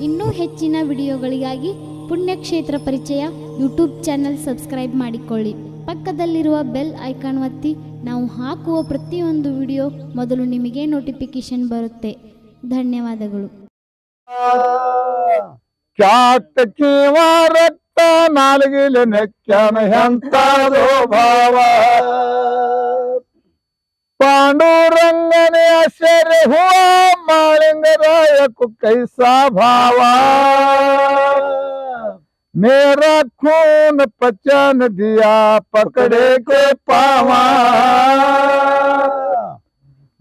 ಇನ್ನೂ ಹೆಚ್ಚಿನ ವಿಡಿಯೋಗಳಿಗಾಗಿ ಪುಣ್ಯಕ್ಷೇತ್ರ ಪರಿಚಯ ಯೂಟ್ಯೂಬ್ ಚಾನೆಲ್ ಸಬ್ಸ್ಕ್ರೈಬ್ ಮಾಡಿಕೊಳ್ಳಿ. ಪಕ್ಕದಲ್ಲಿರುವ ಬೆಲ್ ಐಕಾನ್ ಒತ್ತಿ ನಾವು ಹಾಕುವ ಪ್ರತಿಯೊಂದು ವಿಡಿಯೋ ಮೊದಲು ನಿಮಗೆ ನೋಟಿಫಿಕೇಶನ್ ಬರುತ್ತೆ. ಧನ್ಯವಾದಗಳು. ರಕ್ತ ನಾಲ್ಗಿಲೆ ನೆಕ್ಕನ ಎಂತಾದೋ ಭಾವ ಪಾಂಡುರಂಗನೇ ಆಶ್ಚರ್ಯ ಹುವ ಮಾಳಿಂಗರಾಯ ಕೈಸಾ ಭಾವ मेरा खून पचन दिया पकड़े के पावा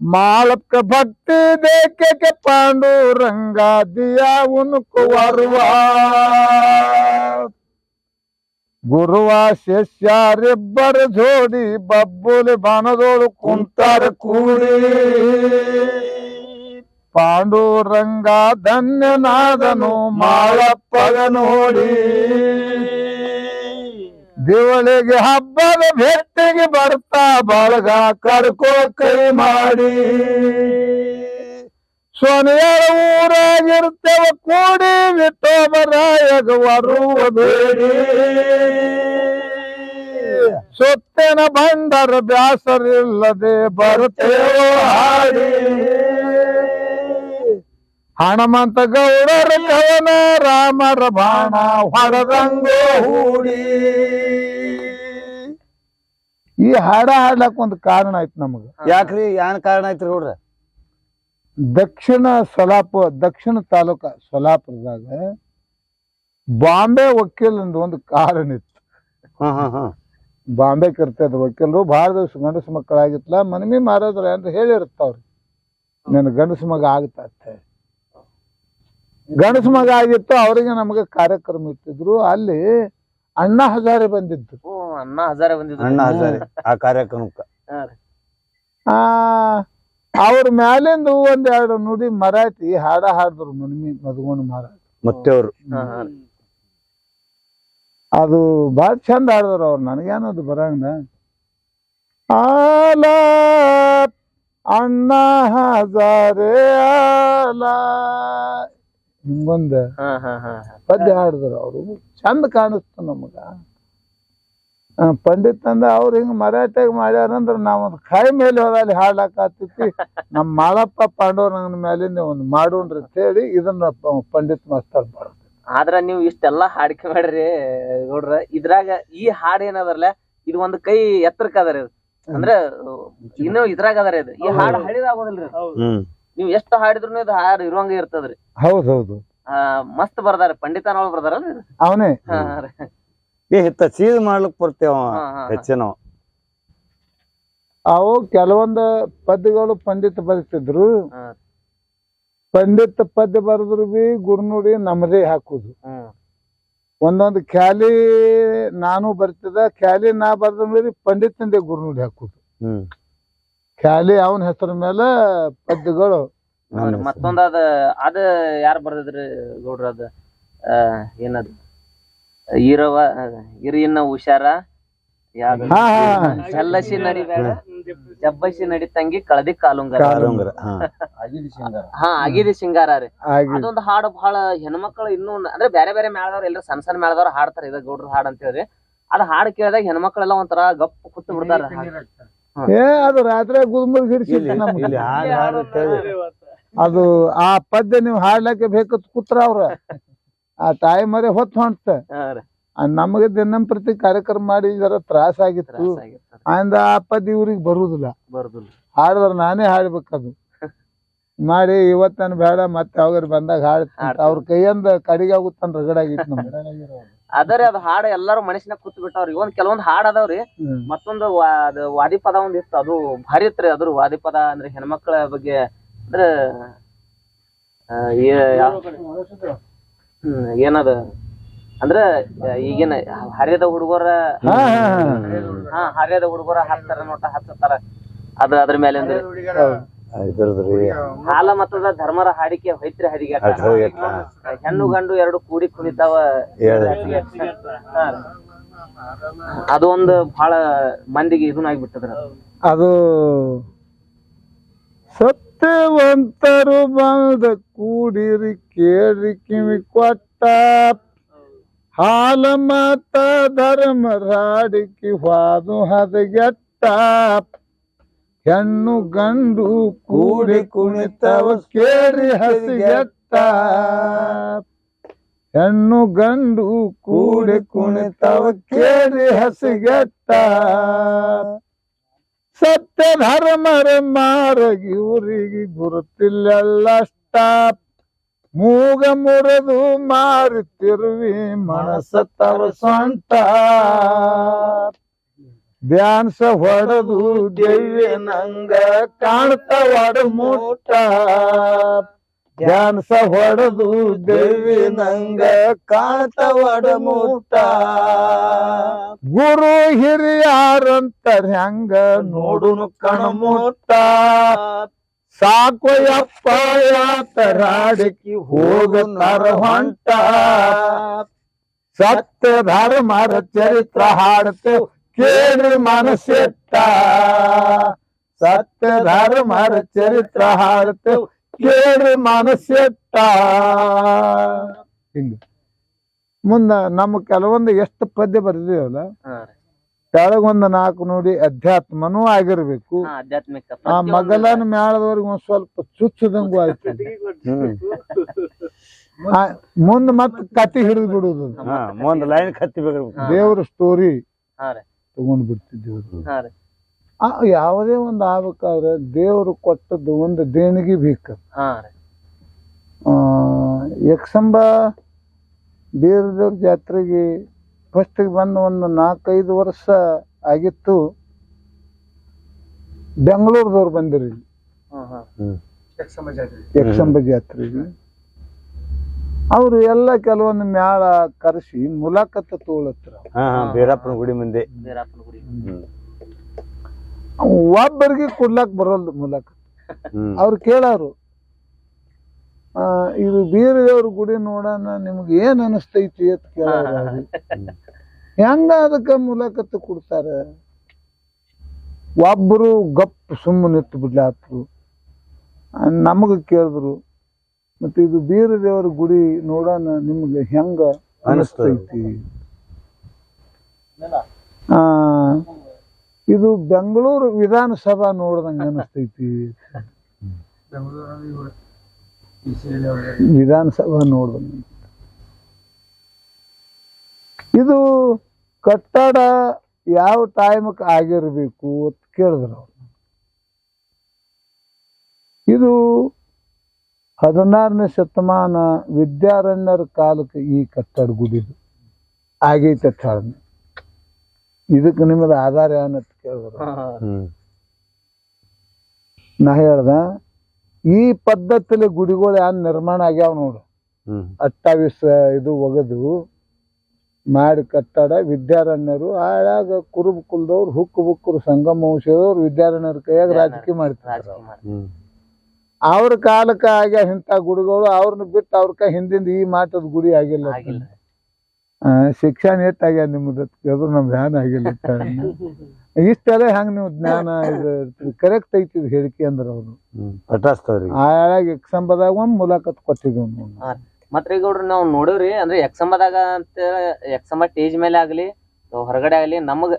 मालक भक्ति देखे के पांडुरंगा दिया उनको वरवा गुरुवा शिष्यारिब्बर जोड़ी बब्बुल बानदोಳು ಕುಂತಾರ ಕೂಡಿ ಪಾಂಡುರಂಗ ಧನ್ಯನಾದನು ಮಾಳಪ್ಪಗ ನೋಡಿ ದಿವಳಿಗೆ ಹಬ್ಬದ ಭೇಟಿಗೆ ಬರ್ತಾ ಬಳಗ ಕರ್ಕೋ ಕೈ ಮಾಡಿ ಸೋನಿಯರ ಊರಾಗಿರ್ತೇವ ಕೂಡಿ ವಿಠೋಬರಾಯಗ ಬರುವ ಬೇಡಿ ಸೊತ್ತಿನ ಬಂಡರ ಬ್ಯಾಸರಿಲ್ಲದೆ ಬರ್ತೇವೋ ಹಾಡಿ ಹನುಮಂತ ಗೌಡರ ಕವನ ರಾಮರ ಬಾಣ ಹೊರದಂಗೋ ಹೂಡಿ. ಈ ಹಾಡ ಹಾಡ್ಲಕ್ ಒಂದು ಕಾರಣ ಆಯ್ತು ನಮಗ. ಯಾಕ್ರಿ ಏನ್ ಕಾರಣ ಐತ್ರಿ ಗೌಡ್ರ? ದಕ್ಷಿಣ ತಾಲೂಕ ಸೊಲಾಪುರದಾಗ ಬಾಂಬೆ ವಕೀಲಂದು ಒಂದು ಕಾರಣ ಇತ್ತು. ಬಾಂಬೆ ಕರ್ತಿದ್ರು ವಕೀಲರು. ಬಹಳ ದಿವಸ ಗಂಡಸ ಮಕ್ಕಳಾಗಿತ್ತಲ್ಲ, ಮನವಿ ಮಾರೋದ್ರ ಅಂತ ಹೇಳಿರ್ತಾವ್ರಿ, ನನ್ ಗಂಡಸ ಮಗ ಆಗತ್ತೆ. ಗಂಡಸ ಮಗ ಆಗಿತ್ತು. ಅವ್ರಿಗೆ ನಮಗೆ ಕಾರ್ಯಕ್ರಮ ಇಟ್ಟಿದ್ರು. ಅಲ್ಲಿ ಅಣ್ಣಾ ಹಜಾರೆ ಬಂದಿದ್ರು. ಅಣ್ಣಾ ಹಜಾರೆ ಆ ಕಾರ್ಯಕ್ರಮಕ್ಕ ಅವ್ರ ಮ್ಯಾಲಿಂದ ಒಂದೆರಡು ನುಡಿ ಮರಾಠಿ ಹಾಡ ಹಾಡಿದ್ರು. ಮದುಗೋಣ ಮರಾಠಿ ಮತ್ತೆ ಅವ್ರು ಅದು ಬಾಳ ಚಂದ ಹಾಡಿದ್ರು ಅವ್ರು. ನನಗೇನದು ಬರಂಗ ಆಲ ಅಣ್ಣಾ ಹಜಾರೆ ಆಲ ಹಿಂಗೊಂದ ಪದ್ಯ ಹಾಡಿದ್ರು ಅವರು. ಚಂದ ಕಾಣಿಸ್ತು ನಮಗ. ಪಂಡಿತ್ ಅಂದ ಅವ್ರು ಹಿಂಗ ಮರಾಠಿಯಾಗ ಮಾಡ್ಯಾರಂದ್ರ ನಾವೊಂದು ಕೈ ಮೇಲೆ ಹೋದಲ್ಲಿ ಹಾಡ್ಲಾಕ ಆತೈತಿ. ನಮ್ ಮಾಳಪ್ಪ ಪಾಂಡವರಂಗನ ಮೇಲಿಂದ ಒಂದು ಮಾಡೋಣ್ರಿ ಅಂತ ಹೇಳಿ ಇದನ್ನ ಪಂಡಿತ್ ಮಾಸ್ತರ್ ಬರೋದು. ಆದ್ರ ನೀವು ಇಷ್ಟೆಲ್ಲಾ ಹಾಡಿಕೆ ಮಾಡ್ರಿ ನೋಡ್ರ. ಇದ್ರಾಗ ಈ ಹಾಡ್ ಏನದರ್ಲ ಇದು ಒಂದ್ ಕೈ ಎತ್ತರಕ್ ಅದರ. ಅಂದ್ರ ಇನ್ನು ಇದ್ರಾಗ ಅದರ ಇದು. ಈ ಹಾಡ್ ಹಳಿದಾಗೋದಿಲ್ರಿ. ನೀವ್ ಎಷ್ಟು ಹಾಡಿದ್ರು ಇದು ಹಾಡ್ ಇರುವಂಗ ಇರ್ತದ್ರಿ. ಹೌದೌದು. ಮಸ್ತ್ ಬರ್ದಾರ. ಪಂಡಿತನೊಳಗ ಬರ್ದಾರಲ್ರಿ ಅವನೇ. ಸೀದ್ ಮಾಡ್ಲಿಕ್ ಬರ್ತೇವ ಹೆಚ್ಚಿನ. ಅವು ಕೆಲವೊಂದ ಪದ್ಯಗಳು ಪಂಡಿತ ಬರೀತಿದ್ರು. ಪಂಡಿತ ಪದ್ಯ ಬರೆದ್ರು ಬಿ ಗುರುನುಡಿ ನಮ್ಮದೇ ಹಾಕುದು. ಒಂದೊಂದು ಖ್ಯಾಲಿ ನಾನು ಬರ್ತಿದ್ದ. ಖ್ಯಾಲಿ ನಾ ಬರ್ದ ಪಂಡಿತಂದೇ ಗುರುನುಡಿ ಹಾಕುದು. ಖ್ಯಾಲಿ ಅವನ ಹೆಸರ ಮೇಲೆ ಪದ್ಯಗಳು. ಮತ್ತೊಂದ ಅದ ಯಾರು ಬರ್ದಿದ್ರಿ ಗೌಡ್ರ? ಅದ ಏನದ ಈರವ ಇರಿನ ಹುಷಾರ ಯಾವ್ದು? ಚಲ್ಲಸಿ ನಡಿಬೇಡ ಜಬ್ಬಸಿ ನಡಿತಂಗಿ ಕಳದಿ ಕಾಲುಂಗರ. ಆಗಿದಿ ಸಿಂಗಾರ ರೀ. ಅದೊಂದು ಹಾಡು ಬಹಳ ಹೆಣ್ಮಕ್ಳು ಇನ್ನೂ ಅಂದ್ರೆ ಬೇರೆ ಬೇರೆ ಮೇಳದವ್ರು ಎಲ್ಲರೂ ಸಣ್ಣ ಸಣ್ಣ ಮೇಳದವ್ರು ಹಾಡ್ತಾರ. ಇದ ಗೌಡ್ರ ಹಾಡ್ ಅಂತ ಹೇಳಿ ಅದ್ ಹಾಡ್ ಕೇಳಿದಾಗ ಹೆಣ್ಮಕ್ಳೆಲ್ಲ ಒಂಥರ ಗಪ್ ಕೂತ್ ಬಿಡ್ತಾರ. ಅದು ರಾತ್ರಿ ಗುದ್ಮುಲ್ ಹಿಡಿಸಿ ಅದು ಆ ಪದ್ಯ ನೀವು ಹಾಡ್ಲಕ್ಕೆ ಬೇಕತ್ ಕೂತ್ರ ಅವ್ರ ಆ ತಾಯಿ ಮರೆ ಹೊತ್ತು ಹೊಂಟ. ನಮಗೆ ದಿನಂಪ್ರತಿ ಕಾರ್ಯಕ್ರಮ ಮಾಡಿ ಜರ ತ್ರಾಸ ಆಗಿತ್ತು. ಅಂದ ಆ ಪದ್ಯ ಇವ್ರಿಗೆ ಬರುದಿಲ್ಲ. ಹಾಡಿದ್ರ ನಾನೇ ಹಾಡ್ಬೇಕದು ಮಾಡಿ. ಇವತ್ ನನ್ ಬೇಡ ಮತ್ತೆ ಅವ್ರ ಬಂದಾಗ ಹಾಡ್ತ ಅವ್ರ ಕೈಯಂದ ಕಡಿಗೆ ಆಗುತ್ತ ರಗಡಾಗಿತ್ತು ನಮ್ಗೆ. ಅದರಿ ಅದ್ ಹಾಡ ಎಲ್ಲಾರು ಮನಸ್ಸಿನಾಗ ಕೂತ್ ಬಿಟ್ಟವ್ರಿ. ಕೆಲವೊಂದ್ ಹಾಡ್ ಅದಾವ್ರಿ. ಮತ್ತೊಂದು ವಾದಿ ಪದ ಒಂದ್ ಇತ್ತು. ಅದು ಭಾರಿ ಇತ್ರಿ. ಅದ್ರ ವಾದಿ ಪದ ಅಂದ್ರೆ ಹೆಣ್ಮಕ್ಳ ಬಗ್ಗೆ ಅಂದ್ರೆ ಏನದ ಅಂದ್ರ ಈಗಿನ ಹರಿಯದ ಹುಡುಗರ ಹಾಕ್ತಾರ ನೋಟ ಹತ್ತಾರ. ಅದ ಅದ್ರ ಮೇಲೆ ಹಾಲ ಮತದ ಧರ್ಮರ ಹಾಡಿಕೆ ಹೊಯ್ತ್ರಿ ಹರಿಗೆ. ಹೆಣ್ಣು ಗಂಡು ಎರಡು ಕೂಡಿ ಕುಣಿತಾವ. ಅದು ಒಂದು ಬಹಳ ಮಂದಿಗೆ ಇದನ್ನಾಗ್ಬಿಟ್ಟದ್ರ. ಅದು ಸತ್ತ ಸತ್ಯವಂತರು ಬಂದ ಕೂಡಿರಿ ಕೇಳ್ರಿ ಕಿವಿ ಕೊಟ್ಟ ಹಾಲ ಮತ ಧರ್ಮ ರಾಡಿಕಿ ಹಾದು ಹದಗೆಟ್ಟ ಹೆಣ್ಣು ಗಂಡು ಕೂಡಿ ಕುಣಿತವ ಕೇಳಿ ಹಸಿಗೆಟ್ಟ ಹೆಣ್ಣು ಗಂಡು ಕೂಡಿ ಕುಣಿತವ ಕೇಳಿ ಹಸಿಗೆಟ್ಟ ಸತ್ಯ ಧರ್ಮರ ಮಾರಗಿ ಊರಿಗೆ ಗುರುತಿಲ್ಲಷ್ಟ ಮೂಗ ಮುರಿದು ಮಾರುತ್ತಿರುವಿ ಮನಸತ್ತವ ಸೊಂಟ ಡ್ಯಾನ್ಸ ಹೊಡೆದು ದೇವಿ ನಂಗ ಕಾಣ್ತವಾಡ ಮೂಟ ಡ್ಯಾನ್ಸ ಹೊಡೆದು ದೇವಿ ನಂಗ ಕಾಣ್ತವಾಡ ಮೂಟ ಗುರು ಹಿರಿಯಾರಂತರ ಹೆಂಗ ನೋಡುನು ಕಣ್ಮೂಟ ಸಾಕೋಯಪ್ಪ ಯಾತರಾಡಕಿ ಹೋಗುತ್ತಾರ ಹೊಂಟ ಸತ್ಯ ಧರ್ಮರ ಚರಿತ್ರ ಹಾಡ್ತೇವ್ ಕೇಳಿ ಮನಸ್ಸೆಟ್ಟ ಸತ್ಯ ಧರ್ಮರ ಚರಿತ್ರ ಹಾಡ್ತೇವ್ ಕೇಳಿ ಮನಸ್ಸೆಟ್ಟ ಹಿಂಗ ಮುಂದ ನಮ್ಮ ಕೆಲವೊಂದು ಎಷ್ಟು ಪದ್ಯ ಬರ್ದಿವಲ್ಲ ಕೆಳಗೊಂದು 4 ನೋಡಿ ಅಧ್ಯಾತ್ಮನೂ ಆಗಿರ್ಬೇಕು ಆಧ್ಯಾತ್ಮಿಕ ಆ ಮಗಲನ ಮ್ಯಾಳದವ್ರಿಗೆ ಒಂದ್ ಸ್ವಲ್ಪ ಚುಚ್ಚದಂಗು ಆಯ್ತು ಮುಂದ್ ಮತ್ ಕತಿ ಹಿಡಿದು ಬಿಡುದು ಒಂದ್ ಲೈನ್ ಕತ್ತಿ ಬೇಕು ದೇವ್ರ ಸ್ಟೋರಿ ಹಾ ರೀ ತಗೊಂಡ್ ಬಿಡ್ತಿದ್ದೇವ್ರು ಹಾ ರೀ ಯಾವುದೇ ಒಂದ್ ಆಗ್ಬೇಕಾದ್ರೆ ದೇವ್ರು ಕೊಟ್ಟದ್ದು ಒಂದು ದೇಣಿಗೆ ಬೇಕು ಹಾ ರೀ ಯಕ್ಷಂಬ ಬೀರದೇವ್ರ ಜಾತ್ರೆಗೆ ಫಸ್ಟ್ ಬಂದು ಒಂದು 4-5 ವರ್ಷ ಆಗಿತ್ತು ಬೆಂಗಳೂರದವ್ರು ಬಂದಿರಿ ಯಕ್ಷಂಬ ಜಾತ್ರೆಗೆ ಅವ್ರು ಎಲ್ಲ ಕೆಲವೊಂದು ಮ್ಯಾಳ ಕರೆಸಿ ಮುಲಾಖತ್ ತೋಳತ್ರ ಬೀರಪ್ಪನ ಗುಡಿ ಮುಂದೆ ಬೀರಪ್ಪನ ಗುಡಿ ಒಬ್ಬರಿಗೆ ಕೊಡ್ಲಾಕ್ ಬರೋಲ್ದು ಮುಲಾಖತ್ ಅವ್ರು ಕೇಳಾರು ಇದು ಬೀರದೇವ್ರ ಗುಡಿ ನೋಡೋಣ ನಿಮ್ಗೆ ಏನ್ ಅನಿಸ್ತೈತಿ ಅಂತ ಕೇಳಾರ ಹೆಂಗ ಅದಕ್ಕ ಮುಲಾಖತ್ ಕೊಡ್ತಾರ ಒಬ್ಬರು ಗಪ್ ಸುಮ್ಮನೆ ನಿಂತು ಬಿಡ್ಲಾತ್ರು ನಮಗ ಕೇಳಿದ್ರು ಮತ್ತೆ ಇದು ಬೀರದೇವ್ರ ಗುಡಿ ನೋಡೋಣ ನಿಮ್ಗೆ ಹೆಂಗ ಅನಿಸ್ತೈತಿ ಇದು ಬೆಂಗಳೂರು ವಿಧಾನಸಭಾ ನೋಡ್ದಂಗ ಅನಿಸ್ತೈತಿ ವಿಧಾನಸಭಾ ನೋಡ್ದಂಗ ಇದು ಕಟ್ಟಡ ಯಾವ ಟೈಮಕ್ ಆಗಿರ್ಬೇಕು ಅಂತ ಕೇಳಿದ್ರು ಅವ್ರು ಇದು 16ನೇ ಶತಮಾನ ವಿದ್ಯಾರಣ್ಯರ ಕಾಲಕ್ಕೆ ಈ ಕಟ್ಟಡ ಗುಡಿದು ಆಗೈತೆ ಹೇಳ ಇದಕ್ಕೆ ನಿಮ್ಮದ ಆಧಾರ ಏನಂತ ಕೇಳಿದ್ರು ನಾ ಹೇಳ್ದ ಈ ಪದ್ಧತಿಲಿ ಗುಡಿಗಳು ಯಾನ್ ನಿರ್ಮಾಣ ಆಗ್ಯಾವ ನೋಡು 28 ಇದು ಒಗದು ಮಾಡಿ ಕಟ್ಟಡ ವಿದ್ಯಾರಣ್ಯರು ಆಳಾಗ ಕುರುಬ ಕುಲದವ್ರು ಹುಕ್ಕು ಬುಕ್ಕರು ಸಂಗಮ ವಂಶದವ್ರು ವಿದ್ಯಾರಣ್ಯರ ಕೈಯಾಗ ರಾಜಕೀಯ ಮಾಡ್ತಾರೆ ಅವ್ರ ಕಾಲಕ್ಕ ಆಗ್ಯಾವ ಇಂಥ ಗುಡಿಗಳು ಅವ್ರನ್ನ ಬಿಟ್ಟು ಅವ್ರ ಕೈ ಹಿಂದಿಂದ ಈ ಮಾಟದ ಗುಡಿ ಆಗಿಲ್ಲ ಶಿಕ್ಷಣ ಎಷ್ಟಾಗ್ಯಾದ ನಿಮ್ದು ಅದು ನಮ್ ಧ್ಯಾನ ಆಗಿಲ್ಲ ಇಷ್ಟೆಲ್ಲ ಹೆಂಗ್ ನೀವು ಜ್ಞಾನ ಇದು ಕರೆಕ್ಟ್ ಐತಿ ಇದು ಹೇಳಿಕೆ ಅಂದ್ರ ಅವ್ರು ಆಳಾಗ ಯಕ್ಷಂಬದಾಗ ಒಂದ್ ಮುಲಾಖತ್ ಕೊಟ್ಟಿದ್ವಿ ಮತ್ರಿ ಗೌಡ್ರಿ ನಾವ್ ನೋಡಿವ್ರಿ ಅಂದ್ರೆ ಯಕ್ಷಂಬದಾಗ ಅಂತ ಯಕ್ಷಂಬ ಸ್ಟೇಜ್ ಮೇಲೆ ಆಗ್ಲಿ ಹೊರಗಡೆ ಆಗ್ಲಿ ನಮಗ್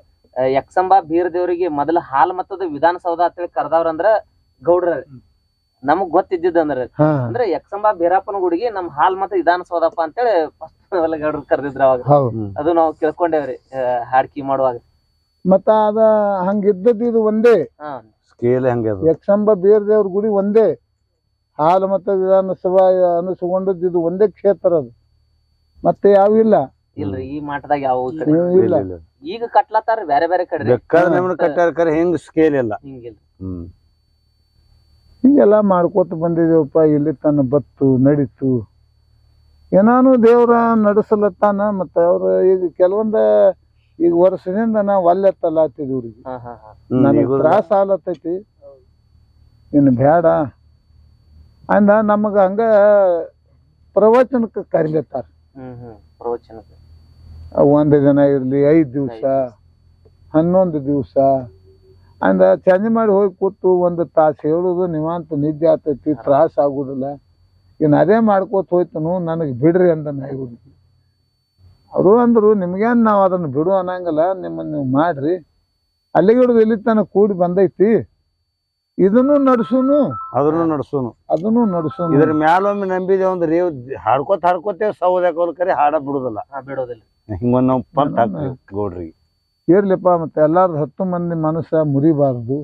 ಯಕ್ಷಂಬ ಬೀರದೇವ್ರಿಗೆ ಮೊದಲ ಹಾಲ್ ಮತ್ತದ ವಿಧಾನಸೌಧ ಅಂತೇಳಿ ಕರ್ದವ್ರ ಅಂದ್ರ ಗೌಡ್ರ ನಮಗ್ ಗೊತ್ತಿದ್ದಿದ್ದ ಅಂದ್ರೆ ಯಕ್ಷಂಬ ಬೀರಪ್ಪನ ಗುಡಿಗೆ ನಮ್ ಹಾಲ್ ಮತ್ತ ವಿಧಾನಸೌಧಪ್ಪ ಅಂತೇಳಿ ಫಸ್ಟ್ ಗೌಡ್ರ ಕರ್ದಿದ್ರ ಅವಾಗ ಅದು ನಾವ್ ಕೇಳ್ಕೊಂಡೇವ್ರಿ ಹಾಡ್ಕಿ ಮಾಡುವಾಗ ಮತ್ತ ಅದ ಹಂಗಿದ್ದದ್ದು ಇದು ಒಂದೇ ಸ್ಕೇಲ್ ಯಕ್ಷಂಬ ಬೀರದೇವ್ರ ಗುಡಿ ಒಂದೇ ಹಾಲು ಮತ್ತೆ ವಿಧಾನಸಭಾ ಅನಿಸ್ಕೊಂಡದ್ದು ಇದು ಒಂದೇ ಕ್ಷೇತ್ರ ಅದು ಮತ್ತೆ ಯಾವಿಲ್ಲ ಇಲ್ರಿ ಈ ಮಾಟದಾಗ ಯಾವ ಇಲ್ಲ ಈಗ ಕಟ್ಲತ್ತಾರ ಬೇರೆ ಬೇರೆ ಕಡೆ ಕಟ್ಟಾರ ಹೆಂಗ್ ಸ್ಕೇಲ್ ಇಲ್ಲ ಹಿಂಗಿಲ್ಲ ಹಿಂಗೆಲ್ಲ ಮಾಡ್ಕೋತ ಬಂದಿದೇವಪ್ಪ ಇಲ್ಲಿ ತನ್ನ ಬತ್ತು ನಡೀತು ಏನಾನು ದೇವ್ರ ನಡೆಸಲತ್ತಾನ ಮತ್ತ ಅವ್ರ ಈಗ ಕೆಲವೊಂದ ಈಗ ವರ್ಷದಿಂದ ನಾವ್ ಅಲ್ಲೆತ್ತಲಾತಿದ್ವಿ ನನಗ್ ತ್ರಾಸ ಆಲತ್ತೈತಿ ಇನ್ನು ಬೇಡ ಅಂದ ನಮಗ ಹಂಗ ಪ್ರವಚನಕ್ಕೆ ಕರಿಲತ್ತಾರ ಪ್ರವಚನಕ್ಕೆ 1 ದಿನ ಇರ್ಲಿ 5 ದಿವಸ 11 ದಿವಸ ಅಂದ ಚಂದ ಮಾಡಿ ಹೋಗಿ ಕೂತು ಒಂದು ತಾಸು ಹೇಳುದು ನಿವಾಂತ ನಿದ್ದೆ ಆಗ್ತೈತಿ, ತ್ರಾಸ ಆಗುದಿಲ್ಲ. ಇನ್ನು ಅದೇ ಮಾಡ್ಕೋತ ಹೋಯ್ತನು ನನಗೆ ಬಿಡ್ರಿ ಅಂದ ನಾಯಿ ಹುಡುಗಿ. ಅವರು ಅಂದ್ರು ನಿಮ್ಗೇನ್ ನಾವ್ ಅದನ್ನ ಬಿಡು ಅನ್ನಂಗಿಲ್ಲ, ನಿಮ್ಮನ್ನ ನೀವು ಮಾಡ್ರಿ. ಅಲ್ಲಿಗೆ ಹಿಡಿದು ಇಲ್ಲಿ ತನಕ ಕೂಡಿ ಬಂದೈತಿ, ಇದನ್ನು ನಡ್ಸುನು ಅದನ್ನು ನಡ್ಸುನು ಅದನ್ನು ನಡ್ಸುನು. ಇದ್ರ ಮ್ಯಾಲೊಮ್ಮೆ ನಂಬಿದೇವ್ ಅಂದ್ರೆ ಹಾಡ್ಕೋತೇವ್ ಸೌದಾಕೋಲ್ ಕರೆ ಹಾಡ ಬಿಡುದಿಲ್ಲ. ಬಿಡೋದಿಲ್ಲ. ಹಿಂಗೊಂದ್ ನಾವ್ ಪಂತ್ ಹಾಕ್ತೀವಿ ಗೌಡ್ರಿಗೆ. ಇರ್ಲಿಪ್ಪ, ಮತ್ತೆ ಎಲ್ಲಾರ್ದು 10 ಮಂದಿ ಮನಸ್ಸ ಮುರಿಬಾರ್ದು.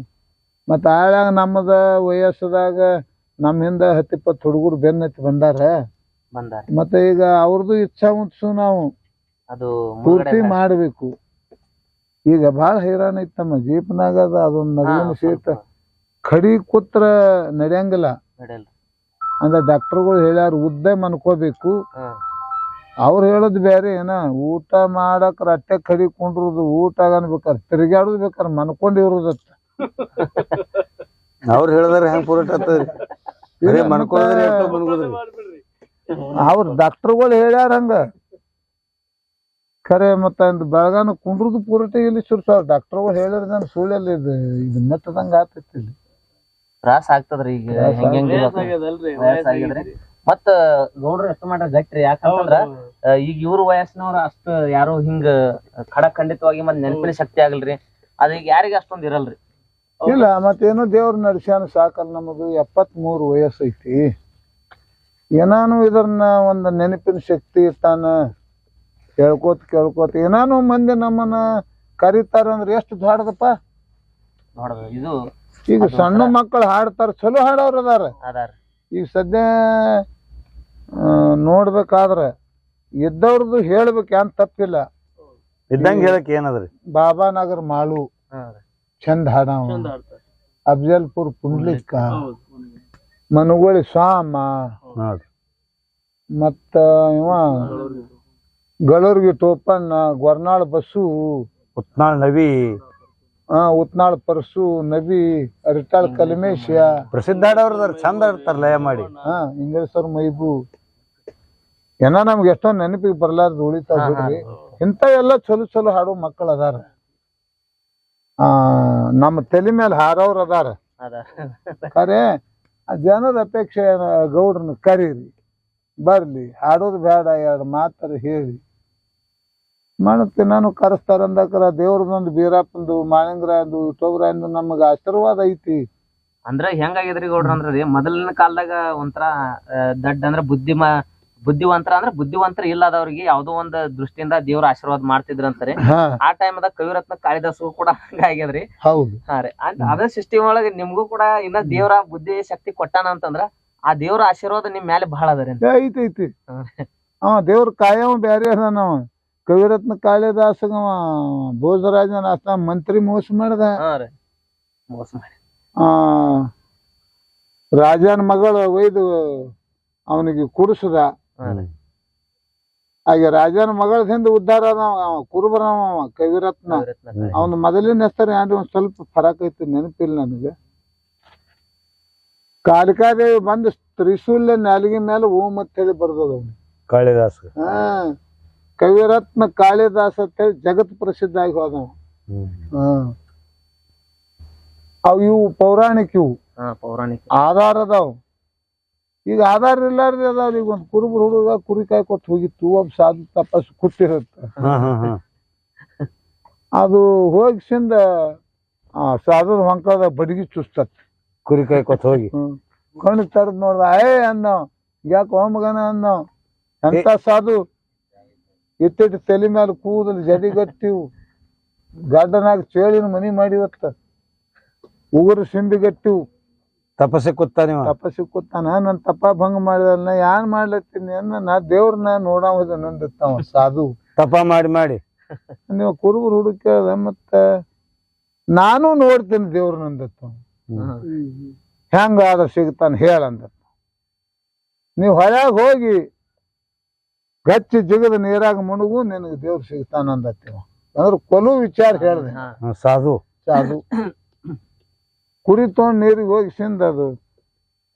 ಮತ್ತೆ ಆಳ್ಯಾಗ ನಮ್ಮದ ವಯಸ್ಸದಾಗ ನಮ್ಮ ಹಿಂದ 10-20 ಹುಡುಗರು ಬೆನ್ನತ್ತಿ ಬಂದಾರ. ಮತ್ತೆ ಈಗ ಅವ್ರದ್ದು ಇಚ್ಛಾ ಉಂಟು ನಾವು ಅದು ಪೂರ್ತಿ ಮಾಡ್ಬೇಕು. ಈಗ ಬಾಳ ಹೈರಾಣ ಐತಮ್ಮ ಜೀಪ್ನಾಗ. ಅದೊಂದು ನಡುವಿನ ಸೀಟ್ ಕಡಿ ಕೂತ್ರ ನಡೆಯಂಗಿಲ್ಲ. ಅಂದ್ರ ಡಾಕ್ಟರ್ಗಳು ಹೇಳ್ಯಾರ ಉದ್ದ ಮನ್ಕೋಬೇಕು. ಅವ್ರು ಹೇಳೋದು ಬೇರೆ ಏನ, ಊಟ ಮಾಡಕ್ ರಟ್ಟೆ ಕಡಿ ಕುಂಡ್ರುದು, ಊಟ ಅನ್ಬೇಕಾರ ತಿರುಗಾಡುದು ಬೇಕಾರ ಮನ್ಕೊಂಡಿರೋದತ್ತ. ಅವ್ರು ಹೇಳಿದ್ರೆ ಹೆಂಗ್ ಪೂರಟ ಮನ್ಕೋದ್ರಿ ಅವ್ರ ಡಾಕ್ಟರ್ಗಳು ಹೇಳ್ಯಾರ ಹಂಗ ಖರೆ. ಮತ್ತ ಬೆಳಗಾನ ಕುಂಡ್ರುದು ಪೂರಟ ಇಲ್ಲಿ ಸುರ್ಸಾವ್ರ ಡಾಕ್ಟರ್ಗಳು ಹೇಳ್ಯಾರ. ನಾನು ಸುಳ್ಳೆಲ್ಲ ಇದು ಮೆಟ್ಟದಂಗ ಆತೈತಿ. ಇಲ್ಲಿ ತ್ರಾಸ ಆಗ್ತದ್ರಿ. ಈಗ ಮತ್ತ ಗೌಡ್ರು ಎಷ್ಟು ಮಾಡ್ರ ಗಟ್ರಿ, ಯಾಕಂತಂದ್ರ ಈಗ ಇವ್ರ ವಯಸ್ಸಿನವ್ರ ಅಷ್ಟ ಯಾರು ಹಿಂಗ ಖಡಖಂಡಿತವಾಗಿ ಮತ್ ನೆನಪಿನ ಶಕ್ತಿ ಆಗಲ್ರಿ. ಅದ ಈಗ ಯಾರಿಗ ಅಷ್ಟೊಂದ್ ಇರಲ್ರಿ. ಇಲ್ಲ ಮತ್ತೇನೋ ದೇವ್ರ ನಡ್ಸ್ಯಾನ ಸಾಕಲ್ಲ. ನಮದು 73 ವಯಸ್ಸು ಐತಿ. ಏನಾನು ಇದನ್ನ ಒಂದು ನೆನಪಿನ ಶಕ್ತಿ ಇರ್ತಾನ. ಕೇಳ್ಕೋತ ಏನಾನು ಮಂದಿ ನಮ್ಮನ್ನ ಕರೀತಾರ ಅಂದ್ರೆ ಎಷ್ಟು ದಾಡದಪ್ಪ ನೋಡದ. ಇದು ಈಗ ಸಣ್ಣ ಮಕ್ಕಳು ಹಾಡ್ತಾರ, ಚಲೋ ಹಾಡವ್ರ ಅದಾರ. ಈಗ ಸದ್ಯ ನೋಡ್ಬೇಕಾದ್ರ ಇದ್ದವ್ರದ್ದು ಹೇಳ್ಬೇಕು ಏನ್ ತಪ್ಪಿಲ್ಲ. ಇದ್ದಂಗ ಹೇಳಕ್ ಏನದ್ರಿ. ಬಾಬಾನಗರ್ ಮಾಳು ಚಂದ ಹಾಡವ, ಅಫಜಲ್ಪುರ್ ಪುಂಡ್ಲಿಕ್ಕ, ಮನುಗೋಳಿ ಸ್ವಾಮ, ಮತ್ತ ಇವ ಗಳೂರ್ಗಿ ಟೋಪಣ್ಣ, ಗೊರ್ನಾಳ್ ಬಸ್ಸು, ಉತ್ನಾಳ್ ನವಿ, ಉತ್ನಾಳ್ ಪರ್ಸು, ನಬಿ, ಅರಿಟಾಳ್ ಕಲ್ಮೇಶ, ಪ್ರಸಿದ್ಧ ಹಾಡವ್ರದಾರ. ಚಂದ ಆಡ್ತಾರ ಲಯ ಮಾಡಿ. ಇಂಗ್ಲೇಶ್ವರ್ ಮೈಬು ಏನ ನಮ್ಗೆ ಎಷ್ಟೊಂದು ನೆನಪಿಗೆ ಬರ್ಲಾರ್ದು ಉಳಿತಾ ಬಿಡ್ರಿ. ಇಂಥ ಎಲ್ಲ ಚಲೋ ಹಾಡೋ ಮಕ್ಕಳು ಅದಾರ. ನಮ್ಮ ತಲೆ ಮೇಲೆ ಹಾರವ್ರ ಅದಾರ. ಖರೆ ಜನರ ಅಪೇಕ್ಷೆ ಗೌಡ್ರನ್ನ ಕರೀರಿ, ಬರ್ಲಿ, ಹಾಡೋದು ಬೇಡ, 2 ಮಾತಾರ ಹೇಳಿ ಮಾಡುತ್ತೆ. ನಾನು ಕರೆಸ್ತಾರ ಅಂದಕ್ರ ದೇವ್ರದೊಂದು ಬೀರಪ್ಪಂದು, ಮಾಳಿಂಗರಾಯಂದು, ವಿಠೋಬರಾಯಂದು ನಮಗ ಆಶೀರ್ವಾದ ಐತಿ. ಅಂದ್ರ ಹೆಂಗಾಗಿದ್ರಿ ಗೌಡ್ರ ಅಂದ್ರಿ, ಮೊದಲಿನ ಕಾಲದಾಗ ಒಂಥರ ದಡ್ಡ ಅಂದ್ರ ಬುದ್ಧಿವಂತರ ಅಂದ್ರ ಬುದ್ಧಿವಂತರ ಇಲ್ಲದವ್ರಿಗೆ ಯಾವ್ದೋ ಒಂದ್ ದೃಷ್ಟಿಯಿಂದ ದೇವ್ರ ಆಶೀರ್ವಾದ ಮಾಡ್ತಿದ್ರ ಅಂತಾರೆ. ಆ ಟೈಮ್ದಾಗ ಕವಿರತ್ನ ಕಾಳಿದಾಸು ಕೂಡ ಹಂಗಾಗ್ಯದ್ರಿ. ಹೌದು. ಹಾ ರೀ. ಅದ ಸಿಸ್ಟಮ್ ಒಳಗ ನಿಮ್ಗೂ ಕೂಡ ಇನ್ನ ದೇವ್ರ ಬುದ್ಧಿ ಶಕ್ತಿ ಕೊಟ್ಟಾನ ಅಂತಂದ್ರ ಆ ದೇವ್ರ ಆಶೀರ್ವಾದ ನಿಮ್ ಮೇಲೆ ಬಹಳ ಅದರಿ. ಐತಿ. ದೇವ್ರ ಕಾಯವ ಬ್ಯಾರೆ ಅದ. ನಾವ ಕವಿರತ್ನ ಕಾಳಿದಾಸಗ ಭೋಜರಾಜನ ಆಸ್ತ ಮಂತ್ರಿ ಮೋಸ ಮಾಡ್ದ. ರಾಜನ ಮಗಳು ಒಯ್ದು ಅವನಿಗೆ ಕುಡಿಸದ. ಹಾಗೆ ರಾಜನ ಮಗಳದಿಂದ ಉದ್ಧಾರ ಕುರುಬರ ಕವಿರತ್ನ. ಅವನ ಮೊದಲಿನ ಹೆಸರು ಏನ್ರಿ ಒಂದ್ ಸ್ವಲ್ಪ ಫರಕ್ ಐತಿ, ನೆನಪಿಲ್ಲ ನನಗೆ. ಕಾಳಿಕಾದೇವಿ ಬಂದು ತ್ರಿಶೂಲ್ಯ ನಾಲಿಗೆ ಮೇಲೆ ಓಂ ಅಂತ ಹೇಳಿ ಬರ್ದದ ಅವನು ಕಾಳಿದಾಸ. ಕವಿರತ್ನ ಕಾಳಿದಾಸ ಅಂತ ಹೇಳಿ ಜಗತ್ ಪ್ರಸಿದ್ಧ ಆಗಿ ಹೋದವ. ಇವು ಪೌರಾಣಿಕ, ಇವು ಆಧಾರ ಅದಾವ. ಈಗ ಆಧಾರ ಇಲ್ಲಾರ್ದೆ ಅದಾವ. ಈಗ ಒಂದ್ ಕುರುಬರು ಹುಡುಗ ಕುರಿ ಕಾಯ್ಕೊತ್ ಹೋಗಿತ್ತು, ಒಬ್ಬ ಸಾಧು ತಪಸ್ ಕೂತಿರತ್ತ. ಅದು ಹೋಗಿಸಿಂದ ಸಾಧು ಹೊಂಕದ ಬಡಗಿ ಚುಸ್ತತ್. ಕುರಿ ಕಾಯ್ಕೊತ್ ಹೋಗಿ ಕಣ್ಣು ತರದ್ ನೋಡ್ದ, ಅಂದವ್ ಯಾಕೆ ಹೋಮಗನ ಅಂದವ್. ಎಂತ ಸಾಧು ಇತ್ತಿಟ್ಟು ತಲೆ ಮೇಲೆ ಕೂದಲು ಜಡಿಗಟ್ಟಿವು, ಗಡ್ಡನಾಗ ಚೇಳಿನ ಮನಿ ಮಾಡಿವತ್ತ, ಉಗುರು ಸಿಂಬಿಗಟ್ಟಿವು. ತಪಸ್ಸಿ ಕೂತಾನ. ನನ್ ತಪ್ಪ ಭಂಗ ಮಾಡಿದಲ್ಲ, ಯಾನ್ ಮಾಡ್ಲತ್ತೀನಿ ನಾ ದೇವ್ರನ್ನ ನೋಡಾವದ ನಂದತ್ತವ ಸಾಧು. ತಪ ಮಾಡಿ ನೀವು ಕುರುಬರು ಹುಡುಗ ಕೇಳ್ದ, ಮತ್ತ ನಾನು ನೋಡ್ತೀನಿ ದೇವ್ರ ನಂದತ್ತವ. ಹೆಂಗಾದ್ರ ಸಿಗ್ತಾನ ಹೇಳಂದ. ನೀವ್ ಹೊಳ್ಯಾಗ ಹೋಗಿ ಗಚ್ಚಿ ಜಿಗದ ನೀರಾಗ ಮುಣಗು, ನಿನಗೆ ದೇವ್ರ ಸಿಗ್ತಾನ ಅಂದತ್ತೀವ. ಅಂದ್ರ ಕೊಲು ವಿಚಾರ ಹೇಳ್ದೆ. ಸಾಧು ಕುರಿ ತೊಗೊಂಡ್ ನೀರಿಗೆ ಹೋಗಿ ಸಿಂದ, ಅದು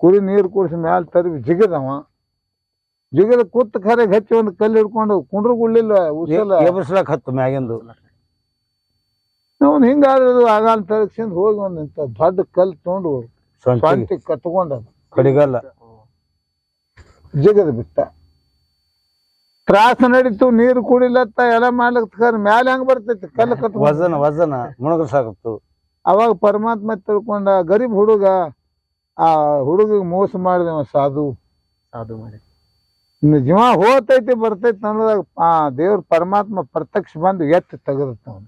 ಕುರಿ ನೀರು ಕುಡಿಸಿ ಮ್ಯಾಲ ತರವಿ ಜಿಗದವ. ಜಿಗದ ಕೂತ್ ಖರೆ ಹಚ್ಚಿ ಒಂದು ಕಲ್ಲು ಹಿಡ್ಕೊಂಡು ಕುಂಡ್ರು ಗುಳ್ಳಿಲ್ಲ ಉಸಲ ಎಬ್ಬಿಸ್ಲಾಕ್ ಹತ್ತು ಮ್ಯಾಗಿಂದು. ನಾವು ಹಿಂಗಾದ್ರದು ಆಗಾಲ್ ತರಕ್ಸಿಂದ ಹೋಗಿ ಒಂದಿಂತ ದೊಡ್ಡ ಕಲ್ ತೊಗೊಂಡು ಸ್ವಂತಿ ಕತ್ಕೊಂಡ ಕಡಿಗಲ್ಲ ಜಿಗದ್ ಬಿಟ್ಟ. ತ್ರಾಸ ನಡೀತು, ನೀರು ಕುಡಿಲತ್ತ ಎಲ್ಲ ಮಾಡ್ಲಕ್ ಮ್ಯಾಲ ಹೆಂಗ್ ಬರ್ತೈತಿ ಕಲ್ಲು ಕತ್ ವಜನ ಮುಣಗಸಾಕತ್ತು. ಅವಾಗ ಪರಮಾತ್ಮ ತಿಳ್ಕೊಂಡ ಗರೀಬ್ ಹುಡುಗ ಆ ಹುಡುಗಿಗೆ ಮೋಸ ಮಾಡಿದವ ಸಾಧು ಮಾಡಿ ಜೀವ ಹೋತೈತಿ ಬರ್ತೈತಿ ಅನ್ನೋದಾಗ ಆ ದೇವ್ರ ಪರಮಾತ್ಮ ಪ್ರತ್ಯಕ್ಷ ಬಂದು ಎತ್ತಿ ತೆಗದತ್ತ ಅವನು.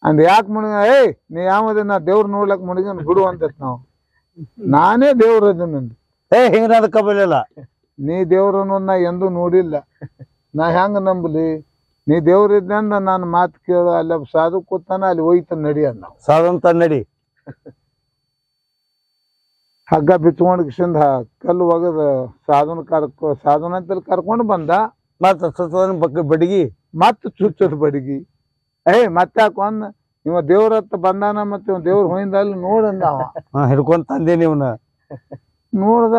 ಅಂದ್ ಯಾಕೆ ಮುಣಗ ನೀ ಯಾವದ ನಾ ದೇವ್ರ ನೋಡ್ಲಕ್ ಮುಣಗನ್ ಬಿಡು ಅಂತೈತಿ ನಾವು. ನಾನೇ ದೇವ್ರ ಅದನ್ನಂದು ಹಿಂಗ ಅದಕ್ಕ ಬಲಿಲ್ಲ. ನೀ ದೇವ್ರನ್ನು ನಾ ಎಂದೂ ನೋಡಿಲ್ಲ, ನಾ ಹೆಂಗ ನಂಬಲಿ? ನೀ ದೇವ್ರ ಇದ್ದಂದ ನಾನು ಮಾತು ಕೇಳು, ಅಲ್ಲಿ ಸಾಧು ಕೂತಾನ ಅಲ್ಲಿ ಹೋಯ್ತ ನಡಿ ಅನ್ನ ಸಾಧಂತ ನಡಿ. ಹಗ್ಗ ಬಿಚ್ಕೊಂಡ್ ಕಿಸಿಂದ ಕಲ್ಲು ಒಗದ ಸಾಧುನ ಅಂತ ಕರ್ಕೊಂಡು ಬಂದ. ಮತ್ತ ಬಡಗಿ ಮತ್ತ ಚುಚ್ಚದ ಬಡಗಿ ಮತ್ತೆ ಹಾಕೊಂಡ್ ಇವ ದೇವ್ರ ಹತ್ತ ಬಂದಾನ, ಮತ್ತೆ ಇವ ದೇವ್ರ ಹೋಯಿಂದ ಅಲ್ಲಿ ನೋಡಂದ. ಅವ ಹಿಡ್ಕೊಂಡ್ ತಂದೆ ನೀವ್ನ ನೋಡ್ದ,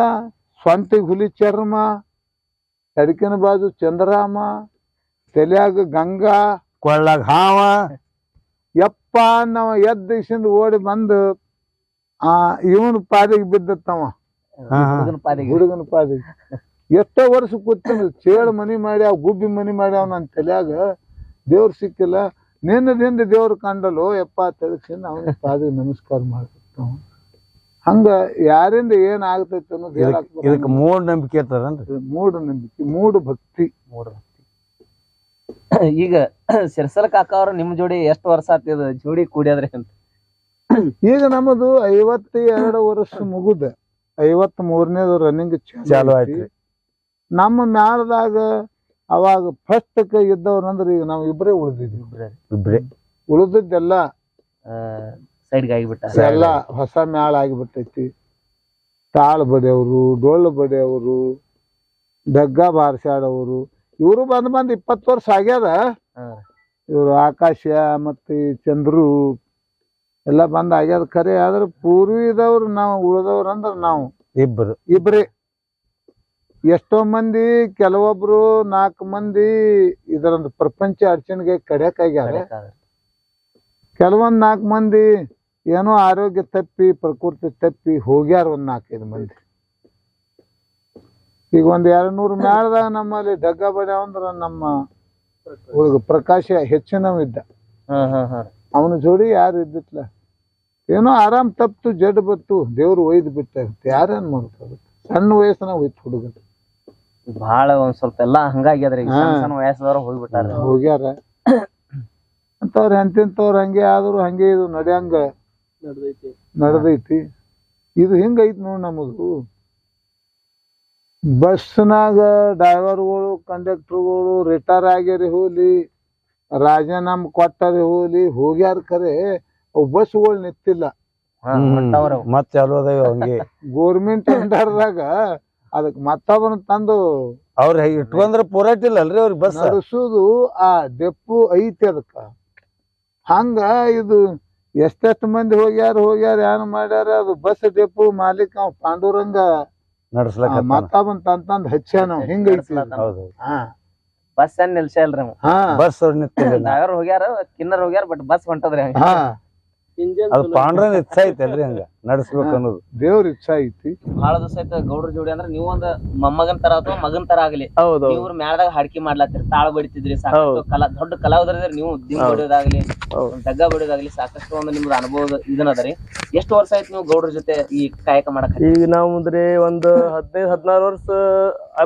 ಸ್ವಂತಿಗೆ ಹುಲಿ ಚರ್ಮ, ಅಡಿಕೆನ ಬಾಜು ಚಂದ್ರಾಮ, ತಲೆಯಾಗ ಗಂಗಾ, ಕೊಳ್ಳಾಗ ಹಾವ. ಯಪ್ಪ ನಾವ ಎದ್ದಿಸಿಂದ ಓಡಿ ಬಂದು ಇವನ್ ಪಾದಿಗೆ ಬಿದ್ದತ್ತವ, ಹುಡುಗನ ಪಾದಿಗೆ. ಎಷ್ಟೋ ವರ್ಷ ಕೂತ ಚೇಳು ಮನಿ ಮಾಡಿ ಅವ್ ಗುಬ್ಬಿ ಮನಿ ಮಾಡಿ ಅವ್ ನನ್ ತಲೆಯಾಗ ದೇವ್ರ ಸಿಕ್ಕಿಲ್ಲ. ನಿನ್ನದಿಂದ ದೇವ್ರ ಕಂಡಲು ಯಪ್ಪ ತಿಳಿಸಿಂದ ಅವನ ಪಾದಿಗೆ ನಮಸ್ಕಾರ ಮಾಡ್ತಿರ್ತಾವ. ಹಂಗ ಯಾರಿಂದ ಏನ್ ಆಗ್ತೈತಿ ಅನ್ನೋದು ಇದಕ್ಕೆ ಮೂಢನಂಬಿಕೆ ಇರ್ತಾರನ್ರಿ. ಮೂಢನಂಬಿಕೆ, ಮೂಢ ಭಕ್ತಿ. ಈಗ ಸಿರ್ಸಲ ಕಾಕ ಅವ್ರ ನಿಮ್ ಜೋಡಿ ಎಷ್ಟು ವರ್ಷ ಆತಿದ ಜೋಡಿ ಕೂಡ್ಯಾದ್ರಿ ಅಂತ? ಈಗ ನಮ್ಮದು 52 ವರ್ಷ ಮುಗುದ, 53ನೇದು ರನ್ನಿಂಗ್ ಚಾಲು ಆಯ್ತು. ನಮ್ಮ ಮ್ಯಾಲದಾಗ ಅವಾಗ ಫಸ್ಟ್ ಇದ್ದವ್ರ ಅಂದ್ರೆ ಈಗ ನಾವ್ ಇಬ್ರೇ ಉಳಿದಿದ್ವಿ. ಉಳಿದಿದ್ದೆಲ್ಲ ಸೈಡ್ಗೆ ಆಗಿಬಿಟ್ಟ, ಎಲ್ಲ ಹೊಸ ಮ್ಯಾಳ ಆಗಿಬಿಟ್ಟೈತಿ. ತಾಳ್ ಬಡಿಯವರು, ಡೊಳ್ಳು ಬಡಿಯವರು, ಡಗ್ಗ ಬಾರ್ಸಾಡವರು ಇವರು ಬಂದ್ 20 ವರ್ಷ ಆಗ್ಯದ. ಇವ್ರು ಆಕಾಶ ಮತ್ತೆ ಚಂದ್ರು ಎಲ್ಲ ಬಂದ್ ಆಗ್ಯದ ಖರೆ. ಆದ್ರ ಪೂರ್ವಿದವ್ರು ನಾವು ಉಳಿದವ್ರ ಅಂದ್ರ ನಾವು ಇಬ್ರೇ. ಎಷ್ಟೋ ಮಂದಿ, ಕೆಲವೊಬ್ರು 4 ಮಂದಿ ಇದರೊಂದು ಪ್ರಪಂಚ ಅಡಚಣೆಗೆ ಕಡ್ಯಾಕಾಗ್ಯಾರ. ಕೆಲವೊಂದ್ 4 ಮಂದಿ ಏನೋ ಆರೋಗ್ಯ ತಪ್ಪಿ, ಪ್ರಕೃತಿ ತಪ್ಪಿ ಹೋಗ್ಯಾರ. 4-5 ಮಂದಿ. ಈಗ 200 ಮ್ಯಾಳದಾಗ ನಮ್ಮಲ್ಲಿ ಡಗ್ಗ ಬಡ್ಯಾವ ಅಂದ್ರ ನಮ್ಮ ಪ್ರಕಾಶ ಹೆಚ್ಚಿನವಿದ್ದ. ಅವನ ಜೋಡಿ ಯಾರು ಇದ್ದಿತ್ಲ, ಏನೋ ಆರಾಮ್ ತಪ್ತು, ಜಡ್ ಬತ್ತು, ದೇವ್ರು ಒಯ್ದು ಬಿಟ್ಟ. ಯಾರೇನ್ ಮಾಡ್ತಾರೆ? ಸಣ್ಣ ವಯಸ್ಸನಾಗ ಹೋಯ್ತು ಹುಡುಗ. ಬಹಳ ಒಂದ್ ಸ್ವಲ್ಪ ಎಲ್ಲಾ ಹಂಗಾಗ್ಯದ್ರಿ. ಸಣ್ಣ ವಯಸ್ಸದವ್ರ ಹೋಗ್ಬಿಟ್ಟಾರ, ಹೋಗ್ಯಾರ. ಅಂತವ್ರ ಎಂತಿಂತವ್ರ ಹಂಗೆ ಆದ್ರು ಹಂಗೆ ಇದು ನಡ್ಯಂಗ ನಡ್ದೈತಿ. ಇದು ಹಿಂಗೈತಿ ನೋಡ್ ನಮಗೂ. ಬಸ್ನಾಗ ಡ್ರೈವರ್ಗಳು, ಕಂಡಕ್ಟರ್ಗಳು ರಿಟೈರ್ ಆಗ್ಯಾರಿ ಹೋಗ್ಲಿ, ರಾಜೀನಾಮೆ ಕೊಟ್ಟರಿ ಹೋಗ್ಲಿ, ಹೋಗ್ಯಾರ ಖರೆ ಅವ್ ಬಸ್ಗಳು ನಿಂತಿಲ್ಲ. ಮತ್ ಚಾಲು ಅದಾವ ಹಂಗೆ. ಗೋರ್ಮೆಂಟ್ ಅಂಡರ್ದಾಗ ಅದಕ್ ಮತ್ತೊಬ್ಬನ ತಂದು ಅವ್ರ ಇಟ್ಕೊಂಡ್ರ ಪೂರೈಟಿಲ್ಲ ಅಲ್ರಿ ಅವ್ರಿಗೆ ಬಸ್ ನಡೆಸುದು. ಆ ಡೆಪ್ಪು ಐತಿ ಅದಕ್ಕ. ಹಂಗ ಇದು ಎಷ್ಟೆಷ್ಟು ಮಂದಿ ಹೋಗ್ಯಾರ ಏನ್ ಮಾಡ್ಯಾರ. ಅದು ಬಸ್ ಡೆಪ್ಪು ಮಾಲೀಕ ಅವ್ ಪಾಂಡುರಂಗ ನಡ್ಸ್ಲಕ್ಕ ಮತ್ತೊಬ್ಬನ್ ತಂದ್ ಹಚ್ಚಾನ. ಹಿಂಗೈತಿ. ಬಸ್ ಏನ್ ನಿಲ್ಸಲ್ರಿ, ಬಸ್ ಡ್ರೈವರ್ ಹೋಗ್ಯಾರ, ಕಿನ್ನರ್ ಹೋಗ್ಯಾರ, ಬಟ್ ಬಸ್ ಹೊಂಟದ್ರಿ. ಅದು ಪಾಂಡ್ರನ್ ಇಚ್ಛಾ ಐತಲ್ರಿ ಹಂಗ ನಡ್ಸ್ಬೇಕು ಅನ್ನೋದು. ದೇವ್ರ ಇಚ್ಛಾ ಐತಿ. ಬಹಳ ದಿವಸ ಆಯ್ತು ಗೌಡ್ರ ಜೋಡಿ ಅಂದ್ರೆ ನೀವು ಒಂದ್ ಮೊಮ್ಮಗನ್ ತರ ಅಥವಾ ಮಗನ್ ತರ ಆಗ್ಲಿ ಇವ್ರ ಮ್ಯಾಳದಾಗ ಹಾಡ್ಕಿ ಮಾಡ್ಲಾತಿರಿ, ತಾಳ ಬಡಿತಿದ್ರಿ, ಸಾಕಷ್ಟು ದೊಡ್ಡ ಕಲಾವಿದ್ರಿ ನೀವು. ದಿಮ್ ಬಡಿಯೋದಾಗ್ಲಿ, ಡಗ್ಗ ಬಡಿಯೋದಾಗ್ಲಿ ಸಾಕಷ್ಟು ಒಂದು ನಿಮ್ದು ಅನುಭವ ಇದನ್ನದರಿ. ಎಷ್ಟು ವರ್ಷ ಆಯ್ತು ನೀವು ಗೌಡ್ರ ಜೊತೆ ಈ ಕಾಯಕ ಮಾಡಕ್? ಈಗ ನಾವ್ ಮುಂದ್ರಿ ಒಂದು 15-16 ವರ್ಷ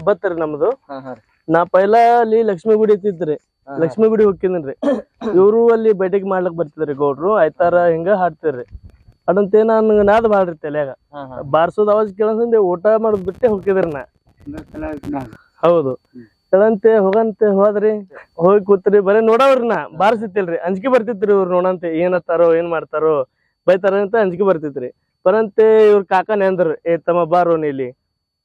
ಬತ್ತರಿ ನಮ್ದು. ನಾ ಪೈಲಾ ಅಲ್ಲಿ ಲಕ್ಷ್ಮೀ ಗುಡಿ ಇತ್ತಿದ್ರಿ, ಲಕ್ಷ್ಮೀ ಗುಡಿ ಹೋಗ್ತಿದ್ರಿ. ಇವ್ರು ಅಲ್ಲಿ ಬೇಟೆಗೆ ಮಾಡ್ಲಕ್ ಬರ್ತಿದ್ರಿ ಗೌಡ್ರು. ಆಯ್ತಾರ ಹಿಂಗ ಹಾಡ್ತಿರ್ರಿ. ಅದಂತೆ ನನ್ ನಾದ್ ಬಾಳ್ರಿ ತಲ್ಯಾಗ ಬಾರ್ಸೋದ್ ಅವಾಜ್ ಕೇಳಂದ್ರೆ ಊಟ ಮಾಡೋದ್ ಬಿಟ್ಟೆ ಹೋಗಿದ್ರಿ ನಾ. ಹೌದು. ಹೇಳಂತೆ ಹೋಗಂತೆ ಹೋದ್ರಿ, ಹೋಗಿ ಕೂತ್ರಿ, ಬರೀ ನೋಡವ್ರಿ. ನಾ ಬಾರ್ಸಿತ್ತಿಲ್ರಿ, ಅಂಜಿಕೆ ಬರ್ತಿತ್ರಿ. ಇವ್ರು ನೋಡಂತೆ ಏನತ್ತಾರೋ ಏನ್ ಮಾಡ್ತಾರೋ ಬೈತಾರ ಅಂತ ಅಂಜಿಕೆ ಬರ್ತಿತ್ರಿ. ಬರಂತೆ ಇವ್ರ ಕಾಕ ನೆಂದ್ರಿ, ತಮ್ಮ ಬಾರೋ ಇಲ್ಲಿ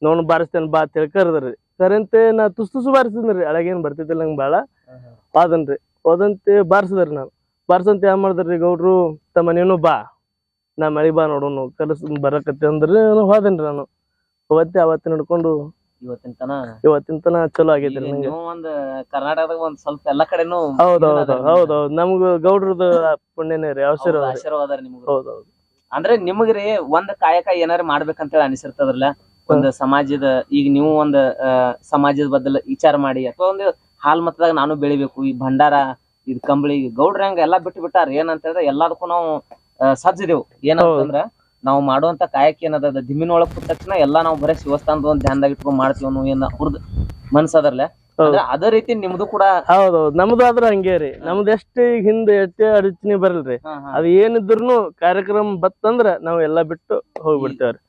ನೋಡ್ ಬಾರಿಸ್ತೇನೆ ಬಾ ತಿಳ್ಕರ್ದ್ರಿ. ಸರಂತೆ ನಾ ತುಸು ಬಾರಿಸಿದ್ರಿ. ಅಳಗೇನ್ ಬರ್ತಿದ್ದಿಲ್ಲ ನಂಗೆ ಬಾಳ. ಹೋದನ್ರಿ, ಹೋದಂತೆ ಬಾರ್ಸದ್ರಿ. ನಾನು ಬಾರ್ಸಂತೆ ಏನ್ ಮಾಡಿದ್ರಿ ಗೌಡ್ರು, ತಮ್ಮ ನೀನು ಬಾ, ನಾ ಮಳಿ ಬಾ ನೋಡೋನು ಕಲಸ್ ಬರಕತ್ತೆ ಅಂದ್ರಿ. ಹೋದನ್ರಿ. ನಾನು ಅವತ್ತೆ ನಡ್ಕೊಂಡು ಇವತ್ತಿನ ತನ ಚಲೋ ಆಗೈತ್ರಿ ನಂಗೆ. ನೀವು ಒಂದ್ ಕರ್ನಾಟಕದಾಗ ಒಂದ್ ಸ್ವಲ್ಪ ಎಲ್ಲಾ ಕಡೆನೂ ಹೌದೌದು ನಮ್ಗ ಗೌಡ್ರದ್ದು ಪುಣ್ಯನೇ ರೀ ಆಶೀರ್ವಾದ ನಿಮ್ಗೆ. ಹೌದೌದು. ಅಂದ್ರೆ ನಿಮಗ್ರಿ ಒಂದ್ ಕಾಯಕ ಏನಾರ ಮಾಡ್ಬೇಕಂತ ಹೇಳಿ ಅನಿಸಿರ್ತದ್ರಲ್ಲ, ಒಂದ್ ಸಮಾಜದ, ಈಗ ನೀವು ಒಂದ್ ಸಮಾಜದ ಬದಲ ವಿಚಾರ ಮಾಡಿ, ಅಥವಾ ಒಂದು ಹಾಲ್ ಮತದಾಗ ನಾನು ಬೆಳಿಬೇಕು, ಈ ಭಂಡಾರ, ಇದ್ ಕಂಬಳಿ, ಗೌಡ್ರ ಹಂಗ ಎಲ್ಲಾ ಬಿಟ್ಟು ಬಿಟ್ಟಾರ. ಏನಂತ ಹೇಳಿದ್ರೆ ಎಲ್ಲದಕ್ಕೂ ನಾವು ಸಜ್ಜದೇವು. ಏನಂತಂದ್ರ ನಾವು ಮಾಡುವಂತ ಕಾಯಕ ಏನದ ದಿಮ್ಮಿನೊಳಗ್ ಕೂತ ತಕ್ಷಣ ಎಲ್ಲಾ ನಾವು ಬರೀ ಶಿವಸ್ಥಾನದ ಒಂದ್ ಧ್ಯಾನದಾಗ ಇಟ್ಕೊಂಡ್ ಮಾಡ್ತೀವಿ ಅನ್ನೋ ಏನ್ ಅವ್ರದ್ ಮನ್ಸದರ್ಲೆ, ಅದೇ ರೀತಿ ನಿಮ್ದು ಕೂಡ. ಹೌದೌದು, ನಮ್ದು ಆದ್ರ ಹಂಗೇ ರೀ. ನಮ್ದು ಎಷ್ಟ್ ಹಿಂದ್ ಎಷ್ಟೇ ಅಡಚಣೆ ಬರಲ್ರಿ, ಅದ್ ಏನಿದ್ರು ಕಾರ್ಯಕ್ರಮ ಬತ್ತಂದ್ರ ನಾವ್ ಎಲ್ಲಾ ಬಿಟ್ಟು ಹೋಗ್ಬಿಡ್ತೇವ್ರಿ.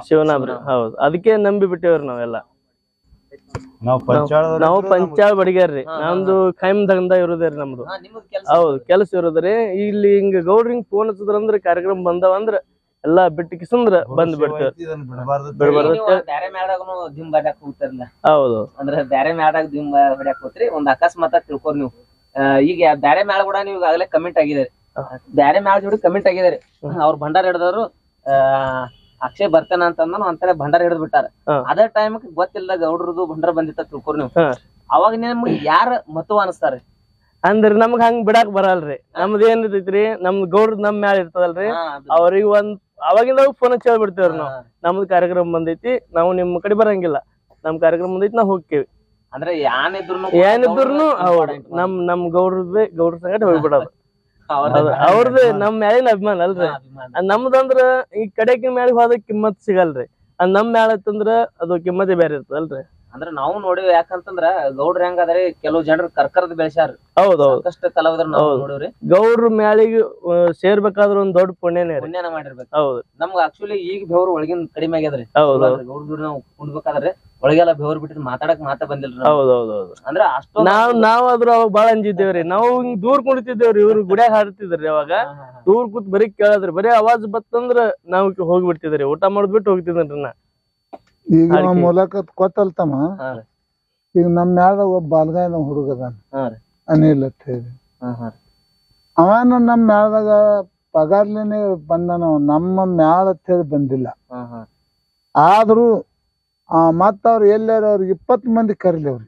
ಶಿವನಾಮ ರೀ. ಹೌದು, ಅದಕ್ಕೆ ನಂಬಿ ಬಿಟ್ಟೇವ್ರಿ ನಾವೆಲ್ಲ. ನಾವು ಪಂಚಾಳ ಬಡಿಗ್ಯಾರ್ರಿ. ನಮ್ದು ಖೈಮ್ ದಂಧ ಇರೋದ್ರಿ ನಮ್ದು. ಹೌದು, ಕೆಲಸ ಇರೋದ್ರಿ. ಇಲ್ಲಿ ಹಿಂಗ ಗೌಡ್ರಿಂಗ್ ಫೋನ್ ಹಚ್ಚದ್ರಂದ್ರ ಕಾರ್ಯಕ್ರಮ ಬಂದವಂದ್ರ ಎಲ್ಲಾ ಬಿಟ್ಟು ಕಿಸಂದ್ರ ಬಂದ್ ಬಿಡ್ತೇವ್ರಿ. ಬ್ಯಾರೆ ಮ್ಯಾಳಾಗನು ದಿಮ್ ಬಾಡ್ಯಾಕ ಹೋಗ್ತಾರಲ್ಲ. ಹೌದು, ಅಂದ್ರೆ ಬ್ಯಾರೆ ಮ್ಯಾಳಾಗ ದಿಮ್ ಹೊಡ್ಯಾಕ ಹೋಗ್ತೀರಿ. ಒಂದ್ ಅಕಸ್ಮಾತ್ ತಿಳ್ಕೊರ್ ನೀವು. ಈಗ ಬ್ಯಾರೆ ಮ್ಯಾಳ ಕೂಡ ನೀವು ಈಗಾಗಲೇ ಕಮೆಂಟ್ ಆಗಿದಾರೆ, ಬ್ಯಾರೆ ಮ್ಯಾಳ ಜೋಡಿ ಕಮೆಂಟ್ ಆಗಿದಾರೆ. ಅವ್ರ ಭಂಡಾರ ಹಿಡ್ದವ್ರು ಅಕ್ಷಯ್ ಬರ್ತೇನ ಅಂತಂದ ಒಂಥರ ಭಂಡಾರ ಹಿಡಿದ್ ಬಿಟ್ಟಾರ. ಅದೇ ಟೈಮ್ ಗೊತ್ತಿಲ್ಲ ಗೌಡ್ರದು ಭಂಡಾರ ಬಂದಿತ್ತ ತಿಳ್ಕೊರ್ ನೀವು. ಅವಾಗ ನಿಮ್ಗೆ ಯಾರ ಮತವ ಅನಸ್ತಾರ? ಅಂದ್ರ ನಮ್ಗ ಹಂಗ್ ಬಿಡಾಕ್ ಬರಲ್ರಿ. ನಮ್ದ ಏನಿರ್ತೈತ್ರಿ, ನಮ್ದ್ ಗೌಡ್ರದ್ ನಮ್ ಮ್ಯಾಲ ಇರ್ತದಲ್ರಿ, ಅವ್ರಿಗೆ ಅವಾಗಿಂದ ಫೋನ್ ಹಚ್ಚಿ ಹೇಳ್ಬಿಡ್ತೇವ್ರಿ ನಾವು, ನಮ್ದು ಕಾರ್ಯಕ್ರಮ ಬಂದೈತಿ, ನಾವು ನಿಮ್ ಕಡೆ ಬರಂಗಿಲ್ಲ, ನಮ್ ಕಾರ್ಯಕ್ರಮ ಬಂದೈತಿ, ನಾವ್ ಹೋಗ್ತೇವಿ. ಅಂದ್ರೆ ಏನಿದ್ರು ನಮ್ ಗೌಡ್ರ ಸಂಗಟ ಹೋಗ್ಬಿಡೋದು. ಅವ್ರದ್ದು ನಮ್ ಮ್ಯಾಲಿನ ಅಭಿಮಾನ ಅಲ್ರಿ. ನಮ್ದಂದ್ರ ಈ ಕಡೆಕಿನ ಮ್ಯಾಲಿಗೆ ಹೋದ ಕಿಮ್ಮತ್ ಸಿಗಲ್ರಿ. ನಮ್ ಮ್ಯಾಲ ಅಂತಂದ್ರ ಅದು ಕಿಮ್ಮತ್ತೇ ಬೇರೆ ಇರ್ತದಲ್ರಿ. ಅಂದ್ರೆ ನಾವು ನೋಡಿವಿ. ಯಾಕಂತಂದ್ರ ಗೌಡ್ರ ಹೆಂಗದ್ರಿ, ಕೆಲವು ಜನರು ಕರ್ಕರ್ದ್ ಬೆಳೆಸ್ಯಾರ. ಹೌದೌದು, ಸಾಕಷ್ಟು ಕಲಾವಿದ್ರ ನಾವು ನೋಡಿವ್ರಿ. ಗೌಡ್ರ ಮ್ಯಾಲಿಗೆ ಸೇರ್ಬೇಕಾದ್ರ ಒಂದ್ ದೊಡ್ಡ ಪುಣ್ಯನೇ ಮಾಡಿರ್ಬೇಕು. ಹೌದು, ನಮ್ಗ ಆಕ್ಚುಲಿ ಈಗ ಬೆವ್ರು ಒಳಗಿನ ಕಡಿಮೆ ಆಗ್ಯದ್ರಿ. ಗೌಡ್ರ ನಾವು ಕುಂಡ್ಬೇಕಾದ್ರೆ ಒಳಗೆಲ್ಲ ಬೆವ್ರು ಬಿಟ್ಟಿದ್ ಮಾತಾಡಕ್ ಬಂದಿಲ್ರಿ. ಹೌದೌದು. ಅಂದ್ರ ಅಷ್ಟು ನಾವ್ ಆದ್ರೂ ಅವಾಗ ಬಾಳ ಅಂಜಿದ್ದೇವ್ರಿ. ನಾವು ಹಿಂಗ್ ದೂರ್ ಕುಣಿತಿದ್ದೇವ್ರಿ. ಇವ್ರು ಗುಡ್ಯಾಗ ಹಾಡ್ತಿದ್ರಿ. ಅವಾಗ ದೂರ್ ಕೂತ್ ಬರೀ ಕೇಳದ್ರಿ, ಬರೀ ಅವಾಜ್ ಬತ್ತಂದ್ರ ನಾವ್ ಹೋಗ್ಬಿಡ್ತಿದ್ರಿ. ಊಟ ಮಾಡ್ಬಿಟ್ಟು ಹೋಗ್ತಿದ್ರಿ ನಾ. ಈಗ ಮೂಲಕ ಕೊತ್ತಲ್ತಮ್ಮ. ಈಗ ನಮ್ ಮ್ಯಾಲ ಒಬ್ಬ ಬಾಲ್ಗಾಯನ ಹುಡುಗದಾನ, ಅನಿಲ್ ಅಂತ ಹೇಳಿ. ಅವನ ನಮ್ ಮ್ಯಾಲದಾಗ ಪಗಾರ್ಲೇನೆ ಬಂದನ, ನಮ್ಮ ಮ್ಯಾಲ ಅಂತ ಹೇಳಿ ಬಂದಿಲ್ಲ. ಆದ್ರೂ ಮತ್ತ ಅವ್ರ ಎಲ್ಲಾರ ಅವ್ರಿಗೆ 20 ಮಂದಿ ಕರಿಲಿ ಅವ್ರಿ,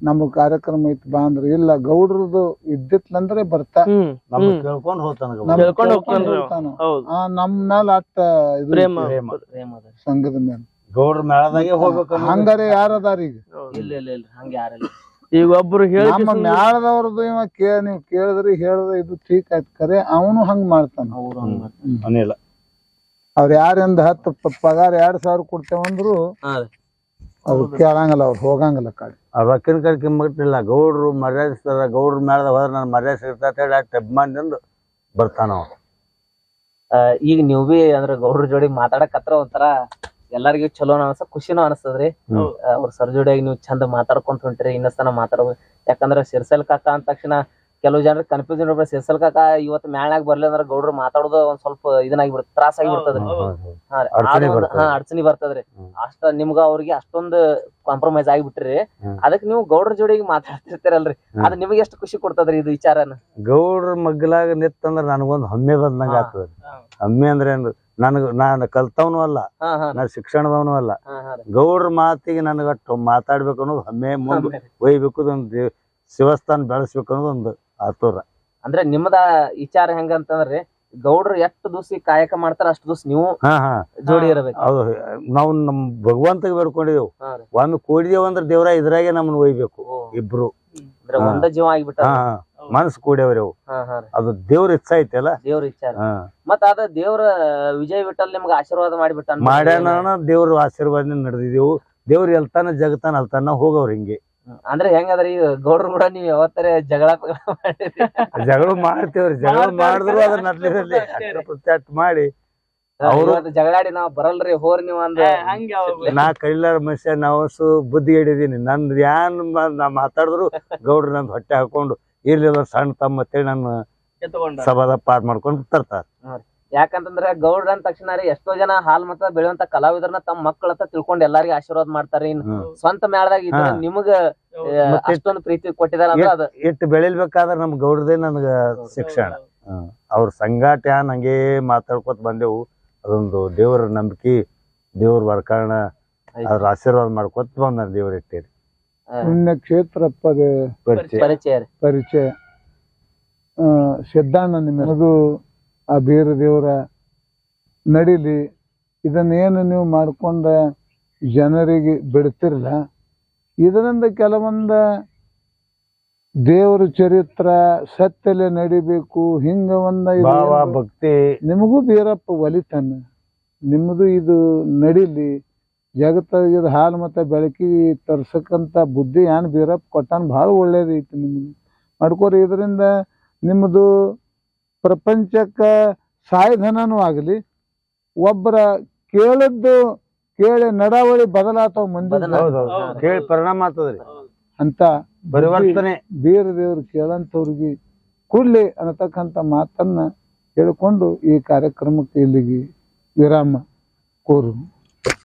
ನಮಗ್ ಕಾರ್ಯಕ್ರಮ ಐತಿ ಬಾ ಅಂದ್ರ ಇಲ್ಲ. ಗೌಡ್ರದು ಇದ್ದಿತ್ಲಂದ್ರೆ ಬರ್ತಾ ಕೇಳ್ಕೊಂಡ್ ಹೋಗ್ತಾನ. ನಮ್ ಮ್ಯಾಲ ಅಟ್ಟ ಸಂಘದ ಮೇಲೆ ಗೌಡ್ರ ಮೇಳದಾಗೆ ಹೋಗ್ಬೇಕು. ಹಂಗಾರೆ ಯಾರದಾರ ಈಗ? ಈಗ ಒಬ್ರು ನಮ್ಮ ಮ್ಯಾಳದವ್ರದ್ದು ಇವ ನೀವ್ ಕೇಳಿದ್ರಿ ಹೇಳಿದ್ರೆ ಇದು ಠೀಕ್ ಆಯ್ತು. ಕರೆ ಅವನು ಹಂಗ್ ಮಾಡ್ತಾನ. ಅನಿಲ್ಲ ಅವ್ರ ಯಾರಿಂದ 10 ಪಗಾರ 2000 ಕೊಡ್ತೇವಂದ್ರು ಅವ್ರು ಕೇಳಂಗಲ್ಲ, ಅವ್ರು ಹೋಗಂಗಲ್ಲ ಕಡೆ. ರೊಕ್ಕಿನ ಕಡೆ ಕಿಮ್ಮಟ್ಟಿಲ್ಲ. ಗೌಡ್ರು ಮರ್ಯಾದಿಸ್ತಾರ. ಗೌಡ್ರ ಮೇಳದಾಗ ಹೋದ್ರೆ ನಾನು ಮರ್ಯಾದೆ ಸಿಗ್ತಾ ಹೇಳಿ ಅಷ್ಟು ಅಭಿಮಾನದಿಂದ ಬರ್ತಾನ ಅವ. ಈಗ ನೀವ್ ಬಿ ಅಂದ್ರ ಗೌಡ್ರ ಜೋಡಿ ಮಾತಾಡಕತ್ರ ಒಂಥರ ಎಲ್ಲರಿಗೂ ಚಲೋ ಅನ್ಸ, ಖುಷಿನೂ ಅನಸ್ತದ್ರಿ. ಅವ್ರ ಸರ್ ಜೋಡಿಯಾಗಿ ನೀವು ಚಂದ ಮಾತಾಡ್ಕೊಂತ ಹೊಂಟ್ರಿ. ಇನ್ನಸ್ತನ ಮಾತಾಡ್ಬೋದು. ಯಾಕಂದ್ರ ಸಿರ್ಸಲ್ ಕಾಕ ಅಂದ ತಕ್ಷಣ ಕೆಲವು ಜನರು ಕನ್ಫ್ಯೂಷನ್ ಇರ್ಬೋದು. ಸಿರ್ಸಲ್ ಕಾಕ ಇವತ್ತು ಮ್ಯಾಳ್ನಾಗ ಬರ್ಲಿ ಅಂದ್ರ ಗೌಡ್ರು ಮಾತಾಡೋದು ಒಂದ್ ಸ್ವಲ್ಪ ಇದನ್ನಾಗಿ ಬಿಡ್ತದೆ, ತ್ರಾಸ ಆಗಿ ಬಿಡ್ತದ್ರಿ. ಅಡಚಣಿ ಬರ್ತದ್ರಿ. ಅಷ್ಟ ನಿಮ್ಗ ಅವ್ರಿಗೆ ಅಷ್ಟೊಂದು ಕಾಂಪ್ರಮೈಸ್ ಆಗಿಬಿಟ್ರಿ. ಅದಕ್ ನೀವು ಗೌಡ್ರ ಜೋಡಿಗೆ ಮಾತಾಡ್ತಿರ್ತೀರಲ್ರಿ, ಅದ್ ನಿಮಗೆ ಎಷ್ಟು ಖುಷಿ ಕೊಡ್ತದ್ರಿ ಇದು ವಿಚಾರನ? ಗೌಡ್ರ ಮಗ್ಲಾಗ ನಿತ್ತಂದ್ರ ನನಗೊಂದು ಹೆಮ್ಮೆ ಬಂದಂಗ ಆಗ್ತದ. ಹೆಮ್ಮೆ ಅಂದ್ರೆ ನಾನು ಕಲ್ತವನು ಅಲ್ಲ, ನಾನು ಶಿಕ್ಷಣದವನು ಅಲ್ಲ. ಗೌಡ್ರ ಮಾತಿಗೆ ನನಗಟ್ಟು ಮಾತಾಡ್ಬೇಕು ಅನ್ನೋದು ಹೆಮ್ಮೆ. ಮುಂದೆ ಒಯ್ಬೇಕು, ಒಂದು ಶಿವಸ್ಥಾನ ಬೆಳೆಸ್ಬೇಕು ಅನ್ನೋದು ಒಂದು ಆತುರ. ಅಂದ್ರೆ ನಿಮ್ಮದ ವಿಚಾರ ಹೆಂಗಂತಂದ್ರಿ, ಗೌಡ್ರು ಎಷ್ಟು ದಿವಸ ಕಾಯಕ ಮಾಡ್ತಾರ ಅಷ್ಟು ದಿವಸ ನೀವು ಜೋಡಿ ಇರಬೇಕು. ಹೌದು, ನಾವು ನಮ್ ಭಗವಂತಗೆ ಬೇಡ್ಕೊಂಡಿದೇವು. ಒಂದು ಕೂಡಿದೇವ್ ಅಂದ್ರೆ ದೇವ್ರ ಇದ್ರಾಗೆ ನಮ್ಮನ್ನ ಒಯ್ಬೇಕು. ಇಬ್ರು ಒಂದ ಜೀವ ಆಗಿಬಿಟ್ಟ, ಮನಸ್ಸು ಕೂಡ್ಯವ್ರಿ ಅವು. ಅದು ದೇವ್ರ ಇಚ್ಛಾ ಐತಲ್ಲ, ದೇವ್ರ ಇಚ್ಛಾ. ಮತ್ತ ಅದ ದೇವ್ರ ವಿಜಯ್ ವಿಠಲ್ ನಿಮ್ಗೆ ಆಶೀರ್ವಾದ ಮಾಡಿಬಿಟ್ಟ ಮಾಡ್ಯಾನ. ದೇವ್ರ ಆಶೀರ್ವಾದ ನಡೆದಿದೆವು. ದೇವ್ರ ಎಲ್ತಾನ ಜಗತ್ತಾನ ಅಲ್ತಾನ ಹೋಗವ್ರ ಹಿಂಗೆ. ಅಂದ್ರೆ ಹೆಂಗದ್ರಿ ಈಗ ಗೌಡ್ರು ಕೂಡ ನೀವ್ ಯಾವತ್ತರ ಜಗಳ ಮಾಡ್ತೇವ್ರಿ. ಜಗಳ ಮಾಡಿದ್ರು ಅದ್ರ ನಡ್ಲಿರಲ್ಲಿ ಮಾಡಿ ಅವ್ರು ಜಗಳಾಡಿ ನಾವ್ ಬರಲ್ರಿ ಹೋರ್ ನೀವ್ ಅಂದ್ರ ನಾ ಕೈಲಾರ ಮನುಷ್ಯ ನಾವು ಬುದ್ಧಿ ಹಿಡಿದೀನಿ. ನಂದ್ ಏನ್ ನಾ ಮಾತಾಡಿದ್ರು ಗೌಡ್ರು ನಂದ್ ಹೊಟ್ಟೆ ಹಾಕೊಂಡು ಇರ್ಲಿಲ್ಲ ಸಣ್ಣ ತಮ್ಮ ಅಂತೇಳಿ ನನ್ನ ಸಭಾದ ಪಾರ್ ಮಾಡ್ಕೊಂಡು ತರ್ತಾರ. ಯಾಕಂತಂದ್ರ ಗೌಡ್ರ ಅಂದ ತಕ್ಷಣ ರೀ ಎಷ್ಟೋ ಜನ ಹಾಲ್ ಮತ ಬೆಳೆಯುವಂತ ಕಲಾವಿದರನ್ನ ತಮ್ಮ ಮಕ್ಕಳತ್ತ ತಿಳ್ಕೊಂಡು ಎಲ್ಲಾರಿಗೂ ಆಶೀರ್ವಾದ ಮಾಡ್ತಾರ. ಸ್ವಂತ ಮೇಳದಾಗ ಇದ್ರ ನಿಮಗ ಅಷ್ಟೊಂದು ಪ್ರೀತಿ ಕೊಟ್ಟಿದಾರ ಅಂದ್ರ ಅದ ಇಟ್ಟು ಬೆಳಿಲ್ಬೇಕಾದ್ರ ನಮ್ ಗೌಡ್ರದೇ ನನ್ಗ ಶಿಕ್ಷಣ. ಅವ್ರ ಸಂಗಾಟ ಹಂಗೇ ಮಾತಾಡ್ಕೊತ ಬಂದೆವು. ಅದೊಂದು ದೇವ್ರ ನಂಬಿಕೆ, ದೇವ್ರ ವರ್ಕಾರಣ ಅವ್ರ ಆಶೀರ್ವಾದ ಮಾಡ್ಕೊತ ಬಂದ ದೇವ್ರ ಇಟ್ಟೇರಿ ಪುಣ್ಯಕ್ಷೇತ್ರ ಪರಿಚಯ ರೀ. ಪರಿಚಯ ಸಿದ್ದಣ್ಣ ನಿಮ್ಮದು ಆ ಬೀರ ದೇವರ ನಡಿಲಿ ಇದನ್ನೇನು ನೀವು ಮಾಡ್ಕೊಂಡ ಜನರಿಗೆ ಬಿಡ್ತಿರಲ್ಲ ಇದರಿಂದ ಕೆಲವೊಂದ ದೇವರ ಚರಿತ್ರ ಸತ್ಯಲೆ ನಡಿಬೇಕು ಹಿಂಗ ಭಾವ ಭಕ್ತಿ ನಿಮಗೂ ಬೀರಪ್ಪ ಒಲಿತಾನ ನಿಮ್ಮದು ಇದು ನಡಿಲಿ ಜಗತ್ತಾಗ ಇದು ಹಾಲು ಮತ್ತೆ ಬೆಳಕಿಗೆ ತರ್ಸಕ್ಕಂತ ಬುದ್ಧಿ ಏನ್ ಬೀರಪ್ಪ ಕೊಟ್ಟಾನ ಭಾಳ ಒಳ್ಳೇದೈತಿ ನಿಮ್ಗೆ ಮಾಡ್ಕೋರಿ ಇದರಿಂದ ನಿಮ್ಮದು ಪ್ರಪಂಚಕ್ಕ ಸಾಯಧನನೂ ಆಗಲಿ ಒಬ್ಬರ ಕೇಳದ್ದು ಕೇಳಿ ನಡಾವಳಿ ಬದಲಾತವ ಮಂದಿ ಕೇಳಿ ಪರಿಣಾಮ ಆಗ್ತದ್ರಿ ಅಂತ ಪರಿವರ್ತನೆ ಬೀರ ದೇವ್ರು ಕೇಳಂತವ್ರಿಗೆ ಕೊಡ್ಲಿ ಅನ್ನತಕ್ಕಂಥ ಮಾತನ್ನ ಹೇಳ್ಕೊಂಡು ಈ ಕಾರ್ಯಕ್ರಮಕ್ಕೆ ಇಲ್ಲಿಗೆ ವಿರಾಮ ಕೋರು.